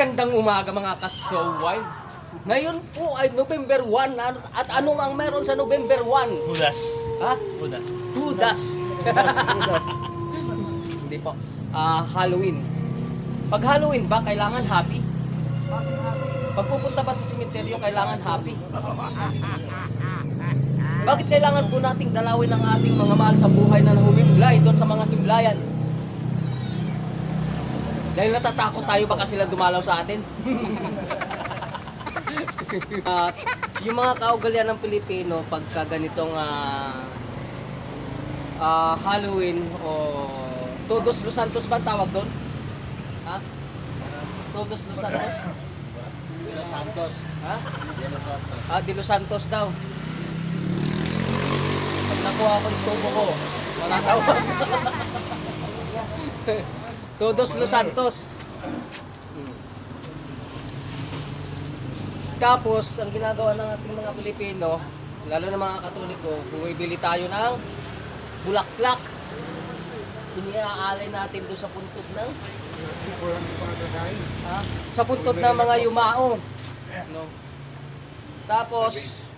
Magandang umaga mga ka-showwild. Ngayon po ay November 1 at ano ang meron sa November 1? Judas. Ha? Judas. Judas. Hindi po. Halloween. Pag Halloween ba, kailangan happy? Pag pupunta ba sa simenteryo, kailangan happy? Bakit kailangan po nating dalawin ang ating mga mahal sa buhay na nahumiglay doon sa mga himlayan? Dahil natatakot tayo baka sila dumalaw sa atin. Yung mga kaugalian ng Pilipino pagka ganitong Halloween o Todos Los Santos ba tawag doon? Ha? Todos Los Santos? De Los Santos. Ha? De Los Santos. De Los Santos daw. Pag nakuha ko yung tubo ko, wala tawag. Todos Los Santos. Tapos, ang ginagawa ng ating mga Pilipino, lalo na mga Katoliko, bumibili tayo ng bulaklak. Iniaalay natin doon sa puntod ng sa puntod ng mga yumao. No? Tapos,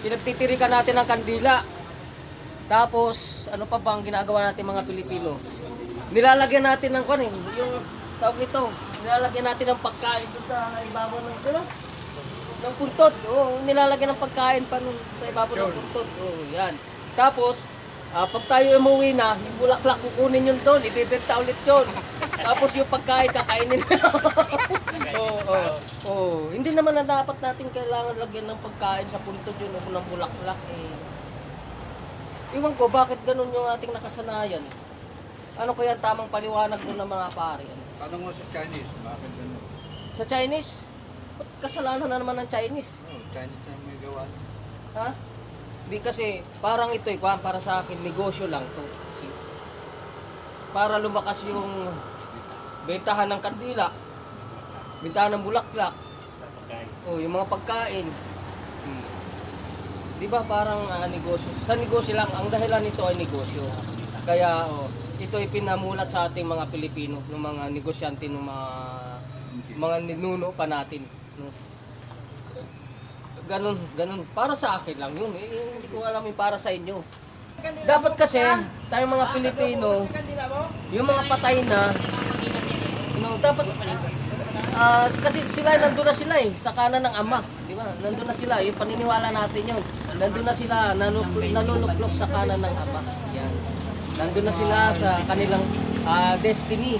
pinagtitirikan natin ng kandila. Tapos, ano pa bang ginagawa natin mga Pilipino? Nilalagyan natin ng yung tawag nito, nilalagyan natin ng pagkain doon sa ibabaw ng puntod. Oo, nilalagyan ng pagkain pa sa ibabaw ng puntod. Oo, yan. Tapos, pag tayo umuwi na, yung bulaklak kukunin yun doon, ibibenta ulit yun. Tapos yung pagkain kakainin. Oo. Hindi naman na dapat natin kailangan lagyan ng pagkain sa puntod yun o ng bulaklak. Iwan ko, bakit ganun yung ating nakasanayan? Ano kaya ang tamang paliwanag doon ng mga pari? Tanong mo sa Chinese, bakit gano'n? Sa Chinese? Ba't kasalanan na naman ng Chinese? Chinese na may gawa. Ha? Hindi kasi, parang ito para sa akin, negosyo lang to. Para lumakas yung bentahan ng kandila, bentahan ng bulaklak, yung mga pagkain. Di ba parang negosyo? Sa negosyo lang, ang dahilan nito ay negosyo. Kaya ito ay pinamulat sa ating mga Pilipino, ng mga negosyante, ng mga ninuno pa natin. No? Ganun. Para sa akin lang yun. Hindi ko alam yung para sa inyo. Dapat kasi, tayong mga Pilipino, yung mga patay na, dapat, kasi sila, nandun na sila sa kanan ng Ama. Di ba? Nandun na sila. Yung paniniwala natin yun. Nandun na sila, nanunuklok sa kanan ng Ama. Yan. Nandun na sila sa kanilang destiny.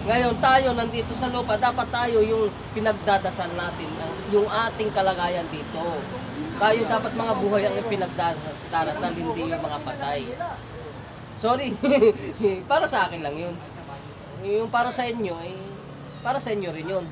Ngayon tayo nandito sa lupa, dapat tayo yung pinagdadasal natin, yung ating kalagayan dito. Tayo dapat mga buhay ang pinagdadasal, hindi yung mga patay. Sorry, para sa akin lang yun. Yung para sa inyo, para sa inyo rin yun.